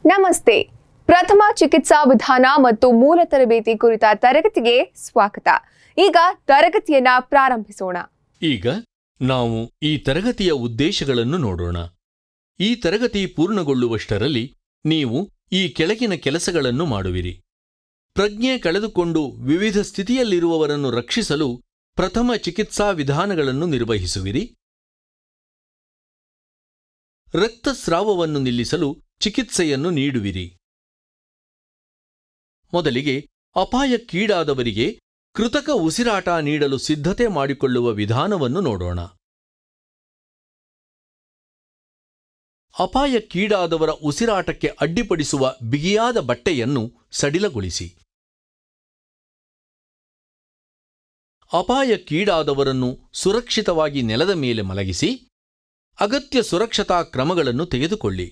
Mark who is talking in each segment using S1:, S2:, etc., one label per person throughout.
S1: ನಮಸ್ತೆ. ಪ್ರಥಮ ಚಿಕಿತ್ಸಾ ವಿಧಾನ ಮತ್ತು ಮೂಲ ತರಬೇತಿ ಕುರಿತ ತರಗತಿಗೆ ಸ್ವಾಗತ. ಈಗ ತರಗತಿಯನ್ನ ಪ್ರಾರಂಭಿಸೋಣ.
S2: ಈಗ ನಾವು ಈ ತರಗತಿಯ ಉದ್ದೇಶಗಳನ್ನು ನೋಡೋಣ. ಈ ತರಗತಿ ಪೂರ್ಣಗೊಳ್ಳುವಷ್ಟರಲ್ಲಿ ನೀವು ಈ ಕೆಳಗಿನ ಕೆಲಸಗಳನ್ನು ಮಾಡುವಿರಿ. ಪ್ರಜ್ಞೆ ಕಳೆದುಕೊಂಡು ವಿವಿಧ ಸ್ಥಿತಿಯಲ್ಲಿರುವವರನ್ನು ರಕ್ಷಿಸಲು ಪ್ರಥಮ ಚಿಕಿತ್ಸಾ ವಿಧಾನಗಳನ್ನು ನಿರ್ವಹಿಸುವಿರಿ. ರಕ್ತಸ್ರಾವವನ್ನು ನಿಲ್ಲಿಸಲು ಚಿಕಿತ್ಸೆಯನ್ನು ನೀಡುವಿರಿ. ಮೊದಲಿಗೆ ಅಪಾಯಕ್ಕೀಡಾದವರಿಗೆ ಕೃತಕ ಉಸಿರಾಟ ನೀಡಲು ಸಿದ್ಧತೆ ಮಾಡಿಕೊಳ್ಳುವ ವಿಧಾನವನ್ನು ನೋಡೋಣ. ಅಪಾಯಕ್ಕೀಡಾದವರ ಉಸಿರಾಟಕ್ಕೆ ಅಡ್ಡಿಪಡಿಸುವ ಬಿಗಿಯಾದ ಬಟ್ಟೆಯನ್ನು ಸಡಿಲಗೊಳಿಸಿ. ಅಪಾಯಕ್ಕೀಡಾದವರನ್ನು ಸುರಕ್ಷಿತವಾಗಿ ನೆಲದ ಮೇಲೆ ಮಲಗಿಸಿ ಅಗತ್ಯ ಸುರಕ್ಷತಾ ಕ್ರಮಗಳನ್ನು ತೆಗೆದುಕೊಳ್ಳಿ.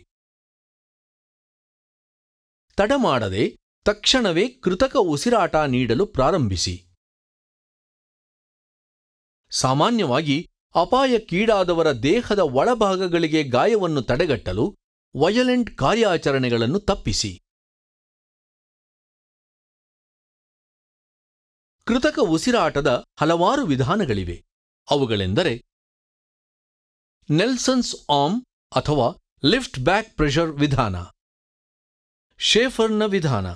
S2: ತಡಮಾಡದೆ ತಕ್ಷಣವೇ ಕೃತಕ ಉಸಿರಾಟ ನೀಡಲು ಪ್ರಾರಂಭಿಸಿ. ಸಾಮಾನ್ಯವಾಗಿ ಅಪಾಯಕ್ಕೀಡಾದವರ ದೇಹದ ಒಳಭಾಗಗಳಿಗೆ ಗಾಯವನ್ನು ತಡೆಗಟ್ಟಲು ವಯಲೆಂಟ್ ಕಾರ್ಯಾಚರಣೆಗಳನ್ನು ತಪ್ಪಿಸಿ. ಕೃತಕ ಉಸಿರಾಟದ ಹಲವಾರು ವಿಧಾನಗಳಿವೆ. ಅವುಗಳೆಂದರೆ ನೆಲ್ಸನ್ಸ್ ಆರ್ಮ್ ಅಥವಾ ಲಿಫ್ಟ್ ಬ್ಯಾಕ್ ಪ್ರೆಷರ್ ವಿಧಾನ, ಶೇಫರ್ನ ವಿಧಾನ,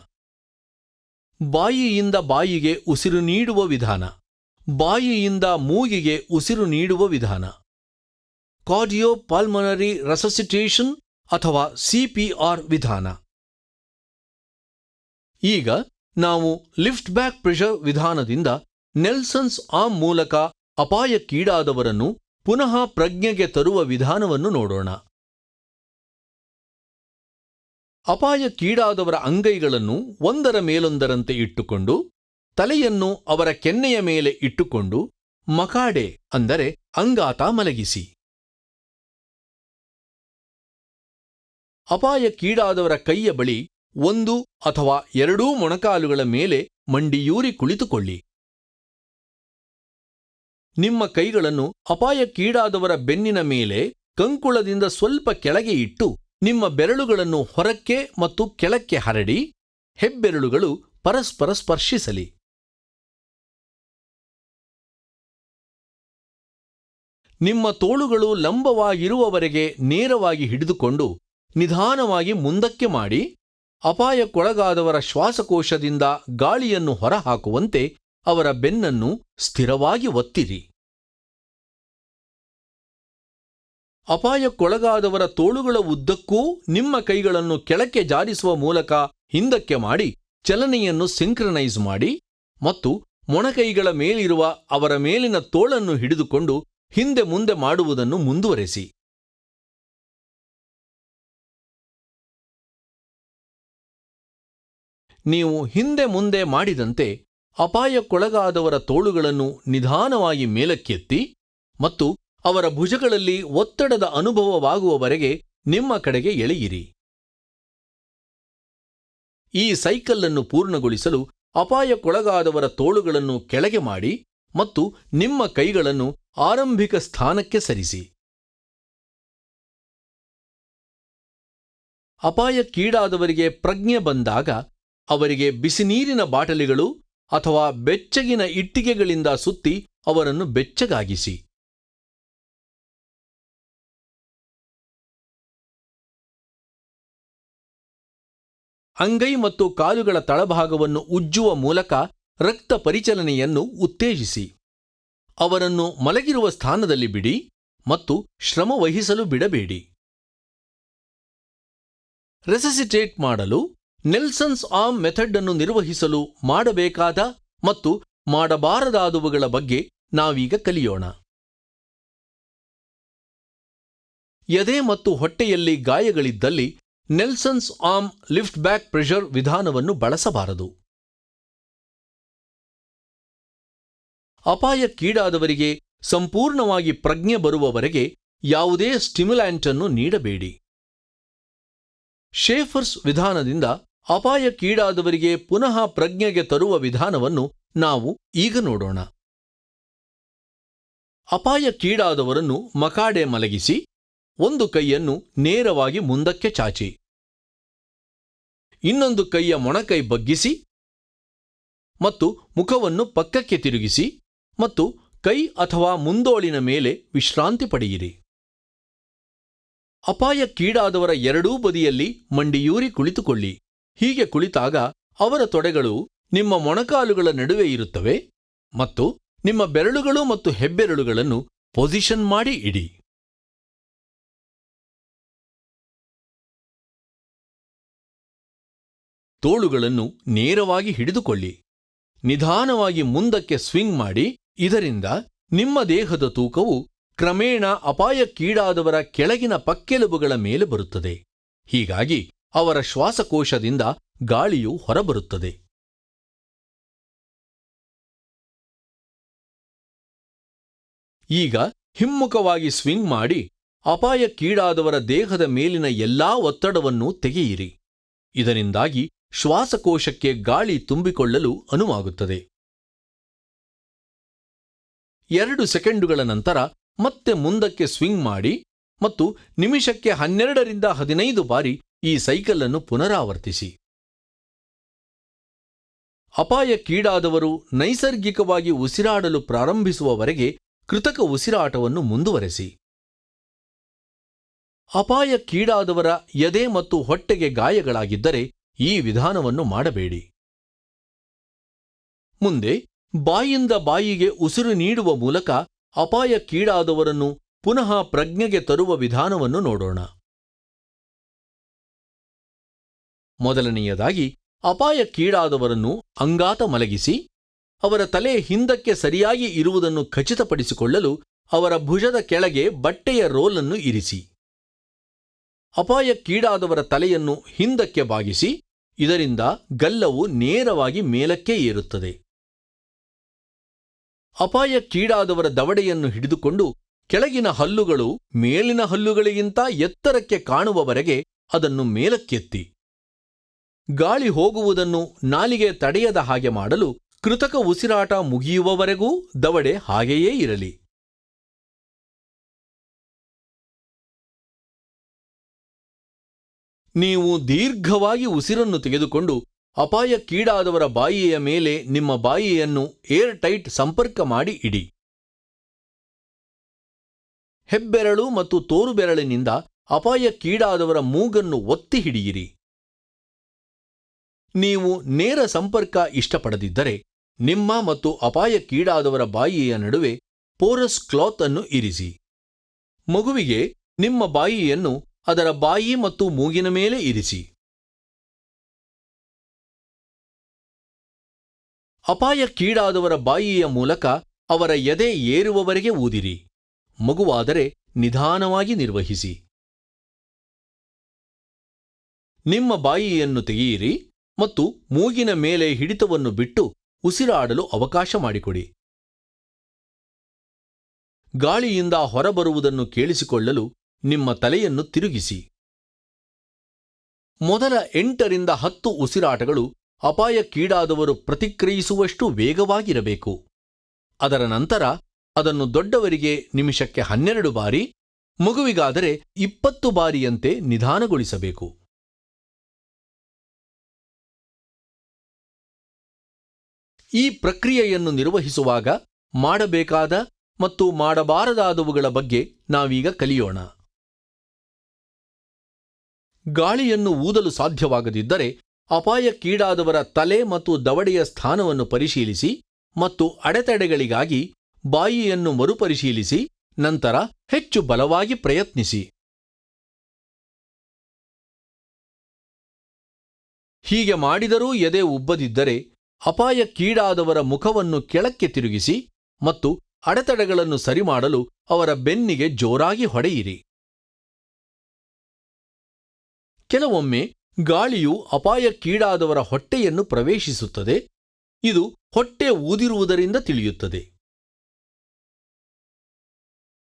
S2: ಬಾಯಿಯಿಂದ ಬಾಯಿಗೆ ಉಸಿರು ನೀಡುವ ವಿಧಾನ, ಬಾಯಿಯಿಂದ ಮೂಗಿಗೆ ಉಸಿರು ನೀಡುವ ವಿಧಾನ, ಕಾರ್ಡಿಯೋಪಲ್ಮನರಿ ರೆಸಸಿಟೇಷನ್ ಅಥವಾ ಸಿಪಿಆರ್ ವಿಧಾನ. ಈಗ ನಾವು ಲಿಫ್ಟ್ ಬ್ಯಾಕ್ ಪ್ರೆಷರ್ ವಿಧಾನದಿಂದ ನೆಲ್ಸನ್ಸ್ ಆರ್ಮ್ ಮೂಲಕ ಅಪಾಯಕ್ಕೀಡಾದವರನ್ನು ಪುನಃ ಪ್ರಜ್ಞೆಗೆ ತರುವ ವಿಧಾನವನ್ನು ನೋಡೋಣ. ಅಪಾಯಕ್ಕೀಡಾದವರ ಅಂಗೈಗಳನ್ನು ಒಂದರ ಮೇಲೊಂದರಂತೆ ಇಟ್ಟುಕೊಂಡು ತಲೆಯನ್ನು ಅವರ ಕೆನ್ನೆಯ ಮೇಲೆ ಇಟ್ಟುಕೊಂಡು ಮಕಾಡೆ ಅಂದರೆ ಅಂಗಾತ ಮಲಗಿಸಿ. ಅಪಾಯಕ್ಕೀಡಾದವರ ಕೈಯ ಬಳಿ ಒಂದು ಅಥವಾ ಎರಡೂ ಮೊಣಕಾಲುಗಳ ಮೇಲೆ ಮಂಡಿಯೂರಿ ಕುಳಿತುಕೊಳ್ಳಿ. ನಿಮ್ಮ ಕೈಗಳನ್ನು ಅಪಾಯಕ್ಕೀಡಾದವರ ಬೆನ್ನಿನ ಮೇಲೆ ಕಂಕುಳದಿಂದ ಸ್ವಲ್ಪ ಕೆಳಗೆ ಇಟ್ಟು ನಿಮ್ಮ ಬೆರಳುಗಳನ್ನು ಹೊರಕ್ಕೆ ಮತ್ತು ಕೆಳಕ್ಕೆ ಹರಡಿ ಹೆಬ್ಬೆರಳುಗಳು ಪರಸ್ಪರ ಸ್ಪರ್ಶಿಸಲಿ. ನಿಮ್ಮ ತೋಳುಗಳು ಲಂಬವಾಗಿರುವವರೆಗೆ ನೇರವಾಗಿ ಹಿಡಿದುಕೊಂಡು ನಿಧಾನವಾಗಿ ಮುಂದಕ್ಕೆ ಮಾಡಿ ಅಪಾಯಕ್ಕೊಳಗಾದವರ ಶ್ವಾಸಕೋಶದಿಂದ ಗಾಳಿಯನ್ನು ಹೊರಹಾಕುವಂತೆ ಅವರ ಬೆನ್ನನ್ನು ಸ್ಥಿರವಾಗಿ ಒತ್ತಿರಿ. ಅಪಾಯಕ್ಕೊಳಗಾದವರ ತೋಳುಗಳ ಉದ್ದಕ್ಕೂ ನಿಮ್ಮ ಕೈಗಳನ್ನು ಕೆಳಕ್ಕೆ ಜಾರಿಸುವ ಮೂಲಕ ಹಿಂದಕ್ಕೆ ಮಾಡಿ ಚಲನೆಯನ್ನು ಸಿಂಕ್ರನೈಸ್ ಮಾಡಿ ಮತ್ತು ಮೊಣಕೈಗಳ ಮೇಲಿರುವ ಅವರ ಮೇಲಿನ ತೋಳನ್ನು ಹಿಡಿದುಕೊಂಡು ಹಿಂದೆ ಮುಂದೆ ಮಾಡುವುದನ್ನು ಮುಂದುವರೆಸಿ. ನೀವು ಹಿಂದೆ ಮುಂದೆ ಮಾಡಿದಂತೆ ಅಪಾಯಕ್ಕೊಳಗಾದವರ ತೋಳುಗಳನ್ನು ನಿಧಾನವಾಗಿ ಮೇಲಕ್ಕೆತ್ತಿ ಮತ್ತು ಅವರ ಭುಜಗಳಲ್ಲಿ ಒತ್ತಡದ ಅನುಭವವಾಗುವವರೆಗೆ ನಿಮ್ಮ ಕಡೆಗೆ ಎಳೆಯಿರಿ. ಈ ಸೈಕಲ್ಲನ್ನು ಪೂರ್ಣಗೊಳಿಸಲು ಅಪಾಯಕ್ಕೊಳಗಾದವರ ತೋಳುಗಳನ್ನು ಕೆಳಗೆ ಮಾಡಿ ಮತ್ತು ನಿಮ್ಮ ಕೈಗಳನ್ನು ಆರಂಭಿಕ ಸ್ಥಾನಕ್ಕೆ ಸರಿಸಿ. ಅಪಾಯಕ್ಕೀಡಾದವರಿಗೆ ಪ್ರಜ್ಞೆ ಬಂದಾಗ ಅವರಿಗೆ ಬಿಸಿನೀರಿನ ಬಾಟಲಿಗಳು ಅಥವಾ ಬೆಚ್ಚಗಿನ ಇಟ್ಟಿಗೆಗಳಿಂದ ಸುತ್ತಿ ಅವರನ್ನು ಬೆಚ್ಚಗಾಗಿಸಿ. ಅಂಗೈ ಮತ್ತು ಕಾಲುಗಳ ತಳಭಾಗವನ್ನು ಉಜ್ಜುವ ಮೂಲಕ ರಕ್ತ ಪರಿಚಲನೆಯನ್ನು ಉತ್ತೇಜಿಸಿ. ಅವರನ್ನು ಮಲಗಿರುವ ಸ್ಥಾನದಲ್ಲಿ ಬಿಡಿ ಮತ್ತು ಶ್ರಮ ವಹಿಸಲು ಬಿಡಬೇಡಿ. ರೆಸಸಿಟೇಟ್ ಮಾಡಲು ನೆಲ್ಸನ್ಸ್ ಆರ್ಮ್ ಮೆಥಡ್ ಅನ್ನು ನಿರ್ವಹಿಸಲು ಮಾಡಬೇಕಾದ ಮತ್ತು ಮಾಡಬಾರದಾದವುಗಳ ಬಗ್ಗೆ ನಾವೀಗ ಕಲಿಯೋಣ. ಎದೆ ಮತ್ತು ಹೊಟ್ಟೆಯಲ್ಲಿ ಗಾಯಗಳಿದ್ದಲ್ಲಿ ನೆಲ್ಸನ್ಸ್ ಆರ್ಮ್ ಲಿಫ್ಟ್ ಬ್ಯಾಕ್ ಪ್ರೆಷರ್ ವಿಧಾನವನ್ನು ಬಳಸಬಾರದು. ಅಪಾಯಕ್ಕೀಡಾದವರಿಗೆ ಸಂಪೂರ್ಣವಾಗಿ ಪ್ರಜ್ಞೆ ಬರುವವರೆಗೆ ಯಾವುದೇ ಸ್ಟಿಮ್ಯುಲ್ಯಾಂಟ್ ಅನ್ನು ನೀಡಬೇಡಿ. ಶೇಫರ್ಸ್ ವಿಧಾನದಿಂದ ಅಪಾಯಕ್ಕೀಡಾದವರಿಗೆ ಪುನಃ ಪ್ರಜ್ಞೆಗೆ ತರುವ ವಿಧಾನವನ್ನು ನಾವು ಈಗ ನೋಡೋಣ. ಅಪಾಯಕ್ಕೀಡಾದವರನ್ನು ಮಕಾಡೆ ಮಲಗಿಸಿ ಒಂದು ಕೈಯನ್ನು ನೇರವಾಗಿ ಮುಂದಕ್ಕೆ ಚಾಚಿ. ಇನ್ನೊಂದು ಕೈಯ ಮೊಣಕೈ ಬಗ್ಗಿಸಿ ಮತ್ತು ಮುಖವನ್ನು ಪಕ್ಕಕ್ಕೆ ತಿರುಗಿಸಿ ಮತ್ತು ಕೈ ಅಥವಾ ಮುಂದೋಳಿನ ಮೇಲೆ ವಿಶ್ರಾಂತಿ ಪಡೆಯಿರಿ. ಅಪಾಯಕ್ಕೀಡಾದವರ ಎರಡೂ ಬದಿಯಲ್ಲಿ ಮಂಡಿಯೂರಿ ಕುಳಿತುಕೊಳ್ಳಿ. ಹೀಗೆ ಕುಳಿತಾಗ ಅವರ ತೊಡೆಗಳು ನಿಮ್ಮ ಮೊಣಕಾಲುಗಳ ನಡುವೆ ಇರುತ್ತವೆ ಮತ್ತು ನಿಮ್ಮ ಬೆರಳುಗಳು ಮತ್ತು ಹೆಬ್ಬೆರಳುಗಳನ್ನು ಪೊಸಿಷನ್ ಮಾಡಿ ಇಡಿ. ತೋಳುಗಳನ್ನು ನೇರವಾಗಿ ಹಿಡಿದುಕೊಳ್ಳಿ. ನಿಧಾನವಾಗಿ ಮುಂದಕ್ಕೆ ಸ್ವಿಂಗ್ ಮಾಡಿ. ಇದರಿಂದ ನಿಮ್ಮ ದೇಹದ ತೂಕವು ಕ್ರಮೇಣ ಅಪಾಯಕ್ಕೀಡಾದವರ ಕೆಳಗಿನ ಪಕ್ಕೆಲುಬುಗಳ ಮೇಲೆ ಬರುತ್ತದೆ. ಹೀಗಾಗಿ ಅವರ ಶ್ವಾಸಕೋಶದಿಂದ ಗಾಳಿಯು ಹೊರಬರುತ್ತದೆ. ಈಗ ಹಿಮ್ಮುಖವಾಗಿ ಸ್ವಿಂಗ್ ಮಾಡಿ ಅಪಾಯಕ್ಕೀಡಾದವರ ದೇಹದ ಮೇಲಿನ ಎಲ್ಲಾ ಒತ್ತಡವನ್ನೂ ತೆಗೆಯಿರಿ. ಇದರಿಂದಾಗಿ ಶ್ವಾಸಕೋಶಕ್ಕೆ ಗಾಳಿ ತುಂಬಿಕೊಳ್ಳಲು ಅನುವಾಗುತ್ತದೆ. 2 ಸೆಕೆಂಡುಗಳ ನಂತರ ಮತ್ತೆ ಮುಂದಕ್ಕೆ ಸ್ವಿಂಗ್ ಮಾಡಿ ಮತ್ತು ನಿಮಿಷಕ್ಕೆ 12 ರಿಂದ 15 ಬಾರಿ ಈ ಸೈಕಲ್ ಅನ್ನು ಪುನರಾವರ್ತಿಸಿ. ಅಪಾಯಕ್ಕೀಡಾದವರು ನೈಸರ್ಗಿಕವಾಗಿ ಉಸಿರಾಡಲು ಪ್ರಾರಂಭಿಸುವವರೆಗೆ ಕೃತಕ ಉಸಿರಾಟವನ್ನು ಮುಂದುವರೆಸಿ. ಅಪಾಯಕ್ಕೀಡಾದವರ ಎದೆ ಮತ್ತು ಹೊಟ್ಟೆಗೆ ಗಾಯಗಳಾಗಿದ್ದರೆ ಈ ವಿಧಾನವನ್ನು ಮಾಡಬೇಡಿ. ಮುಂದೆ ಬಾಯಿಂದ ಬಾಯಿಗೆ ಉಸಿರು ನೀಡುವ ಮೂಲಕ ಅಪಾಯಕ್ಕೀಡಾದವರನ್ನು ಪುನಃ ಪ್ರಜ್ಞೆಗೆ ತರುವ ವಿಧಾನವನ್ನು ನೋಡೋಣ. ಮೊದಲನೆಯದಾಗಿ ಅಪಾಯಕ್ಕೀಡಾದವರನ್ನು ಅಂಗಾತ ಮಲಗಿಸಿ ಅವರ ತಲೆ ಹಿಂದಕ್ಕೆ ಸರಿಯಾಗಿ ಇರುವುದನ್ನು ಖಚಿತಪಡಿಸಿಕೊಳ್ಳಲು ಅವರ ಭುಜದ ಕೆಳಗೆ ಬಟ್ಟೆಯ ರೋಲನ್ನು ಇರಿಸಿ. ಅಪಾಯಕ್ಕೀಡಾದವರ ತಲೆಯನ್ನು ಹಿಂದಕ್ಕೆ ಬಾಗಿಸಿ. ಇದರಿಂದ ಗಲ್ಲವು ನೇರವಾಗಿ ಮೇಲಕ್ಕೆ ಏರುತ್ತದೆ. ಅಪಾಯಕ್ಕೀಡಾದವರ ದವಡೆಯನ್ನು ಹಿಡಿದುಕೊಂಡು ಕೆಳಗಿನ ಹಲ್ಲುಗಳು ಮೇಲಿನ ಹಲ್ಲುಗಳಿಗಿಂತ ಎತ್ತರಕ್ಕೆ ಕಾಣುವವರೆಗೆ ಅದನ್ನು ಮೇಲಕ್ಕೆತ್ತಿ. ಗಾಳಿ ಹೋಗುವುದನ್ನು ನಾಲಿಗೆ ತಡೆಯದ ಹಾಗೆ ಮಾಡಲು ಕೃತಕ ಉಸಿರಾಟ ಮುಗಿಯುವವರೆಗೂ ದವಡೆ ಹಾಗೆಯೇ ಇರಲಿ. ನೀವು ದೀರ್ಘವಾಗಿ ಉಸಿರನ್ನು ತೆಗೆದುಕೊಂಡು ಅಪಾಯಕ್ಕೀಡಾದವರ ಬಾಯಿಯ ಮೇಲೆ ನಿಮ್ಮ ಬಾಯಿಯನ್ನು ಏರ್ ಟೈಟ್ ಸಂಪರ್ಕ ಮಾಡಿ ಇಡಿ. ಹೆಬ್ಬೆರಳು ಮತ್ತು ತೋರುಬೆರಳಿನಿಂದ ಅಪಾಯಕ್ಕೀಡಾದವರ ಮೂಗನ್ನು ಒತ್ತಿ ಹಿಡಿಯಿರಿ. ನೀವು ನೇರ ಸಂಪರ್ಕ ಇಷ್ಟಪಡದಿದ್ದರೆ ನಿಮ್ಮ ಮತ್ತು ಅಪಾಯಕ್ಕೀಡಾದವರ ಬಾಯಿಯ ನಡುವೆ ಪೋರಸ್ ಕ್ಲಾತ್ ಅನ್ನು ಇರಿಸಿ. ಮಗುವಿಗೆ ನಿಮ್ಮ ಬಾಯಿಯನ್ನು ಅದರ ಬಾಯಿ ಮತ್ತು ಮೂಗಿನ ಮೇಲೆ ಇರಿಸಿ. ಅಪಾಯಕ್ಕೀಡಾದವರ ಬಾಯಿಯ ಮೂಲಕ ಅವರ ಎದೆ ಏರುವವರೆಗೆ ಊದಿರಿ. ಮಗುವಾದರೆ ನಿಧಾನವಾಗಿ ನಿರ್ವಹಿಸಿ. ನಿಮ್ಮ ಬಾಯಿಯನ್ನು ತೆಗೆಯಿರಿ ಮತ್ತು ಮೂಗಿನ ಮೇಲೆ ಹಿಡಿತವನ್ನು ಬಿಟ್ಟು ಉಸಿರಾಡಲು ಅವಕಾಶ ಮಾಡಿಕೊಡಿ. ಗಾಳಿಯಿಂದ ಹೊರಬರುವುದನ್ನು ಕೇಳಿಸಿಕೊಳ್ಳಲು ನಿಮ್ಮ ತಲೆಯನ್ನು ತಿರುಗಿಸಿ. ಮೊದಲ 8 ರಿಂದ 10 ಉಸಿರಾಟಗಳು ಅಪಾಯಕ್ಕೀಡಾದವರು ಪ್ರತಿಕ್ರಿಯಿಸುವಷ್ಟು ವೇಗವಾಗಿರಬೇಕು. ಅದರ ನಂತರ ಅದನ್ನು ದೊಡ್ಡವರಿಗೆ ನಿಮಿಷಕ್ಕೆ 12 ಬಾರಿ, ಮಗುವಿಗಾದರೆ 20 ಬಾರಿಯಂತೆ ನಿಧಾನಗೊಳಿಸಬೇಕು. ಈ ಪ್ರಕ್ರಿಯೆಯನ್ನು ನಿರ್ವಹಿಸುವಾಗ ಮಾಡಬೇಕಾದ ಮತ್ತು ಮಾಡಬಾರದಾದವುಗಳ ಬಗ್ಗೆ ನಾವೀಗ ಕಲಿಯೋಣ. ಗಾಳಿಯನ್ನು ಊದಲು ಸಾಧ್ಯವಾಗದಿದ್ದರೆ ಅಪಾಯಕ್ಕೀಡಾದವರ ತಲೆ ಮತ್ತು ದವಡೆಯ ಸ್ಥಾನವನ್ನು ಪರಿಶೀಲಿಸಿ ಮತ್ತು ಅಡೆತಡೆಗಳಿಗಾಗಿ ಬಾಯಿಯನ್ನು ಮರುಪರಿಶೀಲಿಸಿ ನಂತರ ಹೆಚ್ಚು ಬಲವಾಗಿ ಪ್ರಯತ್ನಿಸಿ. ಹೀಗೆ ಮಾಡಿದರೂ ಎದೆ ಉಬ್ಬದಿದ್ದರೆ ಅಪಾಯಕ್ಕೀಡಾದವರ ಮುಖವನ್ನು ಕೆಳಕ್ಕೆ ತಿರುಗಿಸಿ ಮತ್ತು ಅಡೆತಡೆಗಳನ್ನು ಸರಿಮಾಡಲು ಅವರ ಬೆನ್ನಿಗೆ ಜೋರಾಗಿ ಹೊಡೆಯಿರಿ. ಕೆಲವೊಮ್ಮೆ ಗಾಳಿಯು ಅಪಾಯಕ್ಕೀಡಾದವರ ಹೊಟ್ಟೆಯನ್ನು ಪ್ರವೇಶಿಸುತ್ತದೆ. ಇದು ಹೊಟ್ಟೆ ಊದಿರುವುದರಿಂದ ತಿಳಿಯುತ್ತದೆ.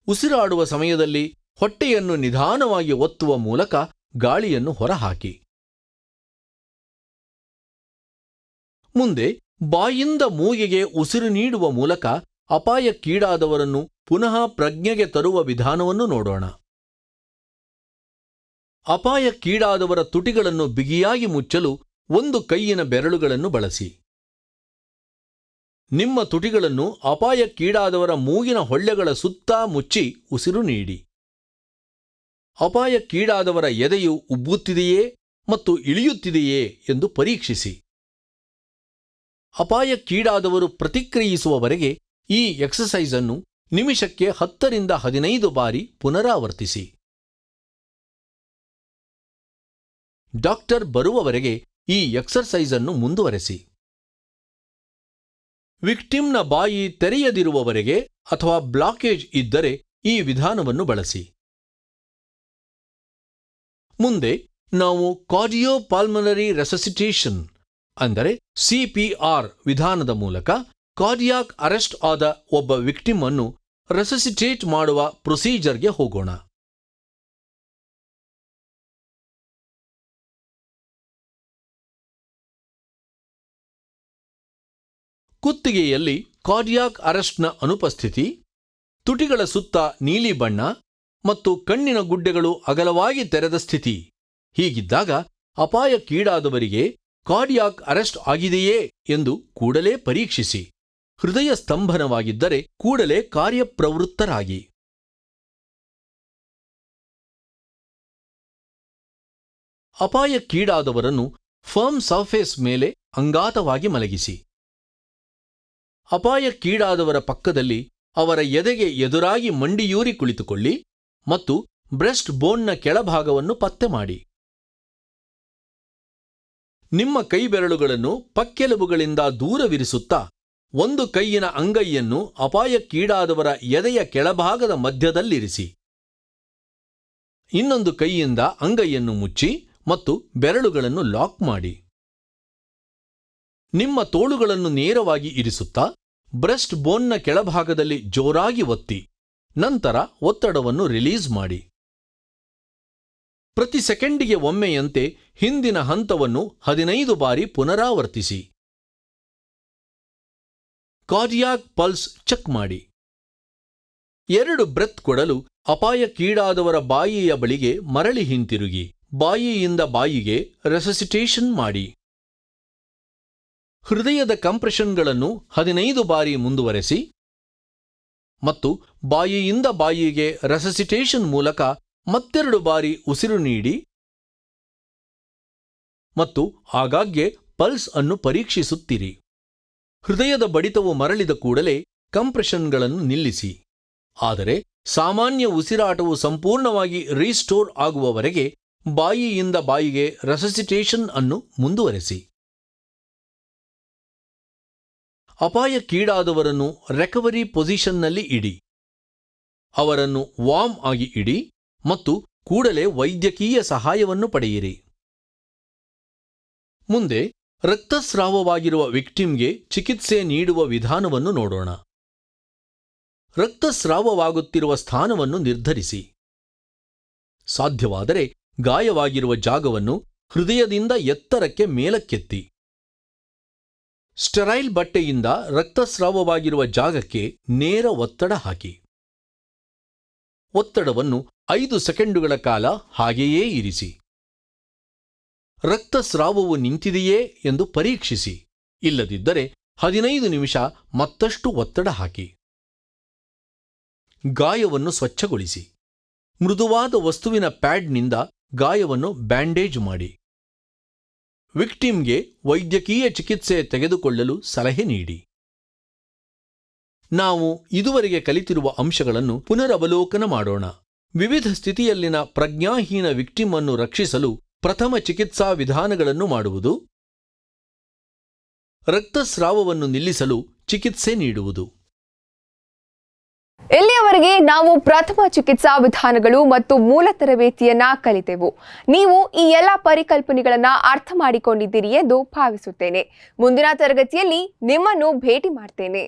S2: ಉಸಿರಾಡುವ ಸಮಯದಲ್ಲಿ ಹೊಟ್ಟೆಯನ್ನು ನಿಧಾನವಾಗಿ ಒತ್ತುವ ಮೂಲಕ ಗಾಳಿಯನ್ನು ಹೊರಹಾಕಿ. ಮುಂದೆ ಬಾಯಿಂದ ಮೂಗಿಗೆ ಉಸಿರು ನೀಡುವ ಮೂಲಕ ಅಪಾಯಕ್ಕೀಡಾದವರನ್ನು ಪುನಃ ಪ್ರಜ್ಞೆಗೆ ತರುವ ವಿಧಾನವನ್ನು ನೋಡೋಣ. ಅಪಾಯಕ್ಕೀಡಾದವರ ತುಟಿಗಳನ್ನು ಬಿಗಿಯಾಗಿ ಮುಚ್ಚಲು ಒಂದು ಕೈಯಿನ ಬೆರಳುಗಳನ್ನು ಬಳಸಿ. ನಿಮ್ಮ ತುಟಿಗಳನ್ನು ಅಪಾಯಕ್ಕೀಡಾದವರ ಮೂಗಿನ ಹೊಳ್ಳೆಗಳ ಸುತ್ತಾ ಮುಚ್ಚಿ ಉಸಿರು ನೀಡಿ. ಅಪಾಯಕ್ಕೀಡಾದವರ ಎದೆಯು ಉಬ್ಬುತ್ತಿದೆಯೇ ಮತ್ತು ಇಳಿಯುತ್ತಿದೆಯೇ ಎಂದು ಪರೀಕ್ಷಿಸಿ. ಅಪಾಯಕ್ಕೀಡಾದವರು ಪ್ರತಿಕ್ರಿಯಿಸುವವರೆಗೆ ಈ ಎಕ್ಸಸೈಸ್ ಅನ್ನು ನಿಮಿಷಕ್ಕೆ 10 ರಿಂದ 15 ಬಾರಿ ಪುನರಾವರ್ತಿಸಿ. ಡಾಕ್ಟರ್ ಬರುವವರೆಗೆ ಈ ಎಕ್ಸರ್ಸೈಸ್ ಅನ್ನು ಮುಂದುವರೆಸಿ. ವಿಕ್ಟಿಮ್ನ ಬಾಯಿ ತೆರೆಯದಿರುವವರೆಗೆ ಅಥವಾ ಬ್ಲಾಕೇಜ್ ಇದ್ದರೆ ಈ ವಿಧಾನವನ್ನು ಬಳಸಿ. ಮುಂದೆ ನಾವು ಕಾರ್ಡಿಯೋಪಾಲ್ಮನರಿ ರೆಸಸಿಟೇಷನ್ ಅಂದರೆ CPR ವಿಧಾನದ ಮೂಲಕ ಕಾರ್ಡಿಯಾಕ್ ಅರೆಸ್ಟ್ ಆದ ಒಬ್ಬ ವಿಕ್ಟಿಮ್ ಅನ್ನು ರೆಸಸಿಟೇಟ್ ಮಾಡುವ ಪ್ರೊಸೀಜರ್ಗೆ ಹೋಗೋಣ. ಕುತ್ತಿಗೆಯಲ್ಲಿ ಕಾರ್ಡಿಯಾಕ್ ಅರೆಸ್ಟ್ನ ಅನುಪಸ್ಥಿತಿ, ತುಟಿಗಳ ಸುತ್ತ ನೀಲಿ ಬಣ್ಣ ಮತ್ತು ಕಣ್ಣಿನ ಗುಡ್ಡೆಗಳು ಅಗಲವಾಗಿ ತೆರೆದ ಸ್ಥಿತಿ ಹೀಗಿದ್ದಾಗ ಅಪಾಯಕ್ಕೀಡಾದವರಿಗೆ ಕಾರ್ಡಿಯಾಕ್ ಅರೆಸ್ಟ್ ಆಗಿದೆಯೇ ಎಂದು ಕೂಡಲೇ ಪರೀಕ್ಷಿಸಿ. ಹೃದಯ ಸ್ತಂಭನವಾಗಿದ್ದರೆ ಕೂಡಲೇ ಕಾರ್ಯಪ್ರವೃತ್ತರಾಗಿ. ಅಪಾಯಕ್ಕೀಡಾದವರನ್ನು ಫರ್ಮ್ ಸರ್ಫೇಸ್ ಮೇಲೆ ಅಂಗಾತವಾಗಿ ಮಲಗಿಸಿ. ಅಪಾಯಕ್ಕೀಡಾದವರ ಪಕ್ಕದಲ್ಲಿ ಅವರ ಎದೆಗೆ ಎದುರಾಗಿ ಮಂಡಿಯೂರಿ ಕುಳಿತುಕೊಳ್ಳಿ ಮತ್ತು ಬ್ರೆಸ್ಟ್ ಬೋನ್ನ ಕೆಳಭಾಗವನ್ನು ಪತ್ತೆ ಮಾಡಿ. ನಿಮ್ಮ ಕೈಬೆರಳುಗಳನ್ನು ಪಕ್ಕೆಲುಬುಗಳಿಂದ ದೂರವಿರಿಸುತ್ತಾ ಒಂದು ಕೈಯಿನ ಅಂಗೈಯನ್ನು ಅಪಾಯಕ್ಕೀಡಾದವರ ಎದೆಯ ಕೆಳಭಾಗದ ಮಧ್ಯದಲ್ಲಿರಿಸಿ. ಇನ್ನೊಂದು ಕೈಯಿಂದ ಅಂಗೈಯನ್ನು ಮುಚ್ಚಿ ಮತ್ತು ಬೆರಳುಗಳನ್ನು ಲಾಕ್ ಮಾಡಿ. ನಿಮ್ಮ ತೋಳುಗಳನ್ನು ನೇರವಾಗಿ ಇರಿಸುತ್ತಾ ಬ್ರೆಸ್ಟ್ ಬೋನ್ನ ಕೆಳಭಾಗದಲ್ಲಿ ಜೋರಾಗಿ ಒತ್ತಿ, ನಂತರ ಒತ್ತಡವನ್ನು ರಿಲೀಸ್ ಮಾಡಿ. ಪ್ರತಿ ಸೆಕೆಂಡಿಗೆ ಒಮ್ಮೆಯಂತೆ ಹಿಂದಿನ ಹಂತವನ್ನು 15 ಬಾರಿ ಪುನರಾವರ್ತಿಸಿ. ಕಾರ್ಡಿಯಾಕ್ ಪಲ್ಸ್ ಚೆಕ್ ಮಾಡಿ. 2 ಬ್ರೆತ್ ಕೊಡಲು ಅಪಾಯಕ್ಕೀಡಾದವರ ಬಾಯಿಯ ಬಳಿಗೆ ಮರಳಿ ಹಿಂತಿರುಗಿ ಬಾಯಿಯಿಂದ ಬಾಯಿಗೆ ರೆಸಸಿಟೇಷನ್ ಮಾಡಿ. ಹೃದಯದ ಕಂಪ್ರೆಷನ್ಗಳನ್ನು 15 ಬಾರಿ ಮುಂದುವರೆಸಿ ಮತ್ತು ಬಾಯಿಯಿಂದ ಬಾಯಿಗೆ ರೆಸಸಿಟೇಷನ್ ಮೂಲಕ ಮತ್ತೆರಡು ಬಾರಿ ಉಸಿರು ನೀಡಿ ಮತ್ತು ಆಗಾಗ್ಗೆ ಪಲ್ಸ್ ಅನ್ನು ಪರೀಕ್ಷಿಸುತ್ತಿರಿ. ಹೃದಯದ ಬಡಿತವು ಮರಳಿದ ಕೂಡಲೇ ಕಂಪ್ರೆಷನ್ಗಳನ್ನು ನಿಲ್ಲಿಸಿ. ಆದರೆ ಸಾಮಾನ್ಯ ಉಸಿರಾಟವು ಸಂಪೂರ್ಣವಾಗಿ ರೀಸ್ಟೋರ್ ಆಗುವವರೆಗೆ ಬಾಯಿಯಿಂದ ಬಾಯಿಗೆ ರೆಸಸಿಟೇಷನ್ ಅನ್ನು ಮುಂದುವರೆಸಿ. ಅಪಾಯಕ್ಕೀಡಾದವರನ್ನು ರೆಕವರಿ ಪೊಸಿಷನ್ನಲ್ಲಿ ಇಡಿ. ಅವರನ್ನು ವಾರ್ಮ್ ಆಗಿ ಇಡಿ ಮತ್ತು ಕೂಡಲೇ ವೈದ್ಯಕೀಯ ಸಹಾಯವನ್ನು ಪಡೆಯಿರಿ. ಮುಂದೆ ರಕ್ತಸ್ರಾವವಾಗಿರುವ ವಿಕ್ಟಿಮ್ಗೆ ಚಿಕಿತ್ಸೆ ನೀಡುವ ವಿಧಾನವನ್ನು ನೋಡೋಣ. ರಕ್ತಸ್ರಾವವಾಗುತ್ತಿರುವ ಸ್ಥಾನವನ್ನು ನಿರ್ಧರಿಸಿ. ಸಾಧ್ಯವಾದರೆ ಗಾಯವಾಗಿರುವ ಜಾಗವನ್ನು ಹೃದಯದಿಂದ ಎತ್ತರಕ್ಕೆ ಮೇಲಕ್ಕೆತ್ತಿ. ಸ್ಟೆರೈಲ್ ಬಟ್ಟೆಯಿಂದ ರಕ್ತಸ್ರಾವವಾಗಿರುವ ಜಾಗಕ್ಕೆ ನೇರ ಒತ್ತಡ ಹಾಕಿ. ಒತ್ತಡವನ್ನು 5 ಸೆಕೆಂಡುಗಳ ಕಾಲ ಹಾಗೆಯೇ ಇರಿಸಿ. ರಕ್ತಸ್ರಾವವು ನಿಂತಿದೆಯೇ ಎಂದು ಪರೀಕ್ಷಿಸಿ. ಇಲ್ಲದಿದ್ದರೆ 15 ನಿಮಿಷ ಮತ್ತಷ್ಟು ಒತ್ತಡ ಹಾಕಿ. ಗಾಯವನ್ನು ಸ್ವಚ್ಛಗೊಳಿಸಿ. ಮೃದುವಾದ ವಸ್ತುವಿನ ಪ್ಯಾಡ್ನಿಂದ ಗಾಯವನ್ನು ಬ್ಯಾಂಡೇಜ್ ಮಾಡಿ. ವಿಕ್ಟಿಮ್ಗೆ ವೈದ್ಯಕೀಯ ಚಿಕಿತ್ಸೆ ತೆಗೆದುಕೊಳ್ಳಲು ಸಲಹೆ ನೀಡಿ. ನಾವು ಇದುವರೆಗೆ ಕಲಿತಿರುವ ಅಂಶಗಳನ್ನು ಪುನರವಲೋಕನ ಮಾಡೋಣ. ವಿವಿಧ ಸ್ಥಿತಿಯಲ್ಲಿನ ಪ್ರಜ್ಞಾಹೀನ ವಿಕ್ಟಿಮ್ ಅನ್ನು ರಕ್ಷಿಸಲು ಪ್ರಥಮ ಚಿಕಿತ್ಸಾ ವಿಧಾನಗಳನ್ನು ಮಾಡುವುದು, ರಕ್ತಸ್ರಾವವನ್ನು ನಿಲ್ಲಿಸಲು ಚಿಕಿತ್ಸೆ ನೀಡುವುದು.
S1: ಇಲ್ಲಿಯವರೆಗೆ ನಾವು ಪ್ರಥಮ ಚಿಕಿತ್ಸಾ ವಿಧಾನಗಳು ಮತ್ತು ಮೂಲ ತರಬೇತಿಯನ್ನ ಕಲಿತೆವು. ನೀವು ಈ ಎಲ್ಲ ಪರಿಕಲ್ಪನೆಗಳನ್ನ ಅರ್ಥ ಮಾಡಿಕೊಂಡಿದ್ದೀರಿ ಎಂದು ಭಾವಿಸುತ್ತೇನೆ. ಮುಂದಿನ ತರಗತಿಯಲ್ಲಿ ನಿಮ್ಮನ್ನು ಭೇಟಿ ಮಾಡ್ತೇನೆ.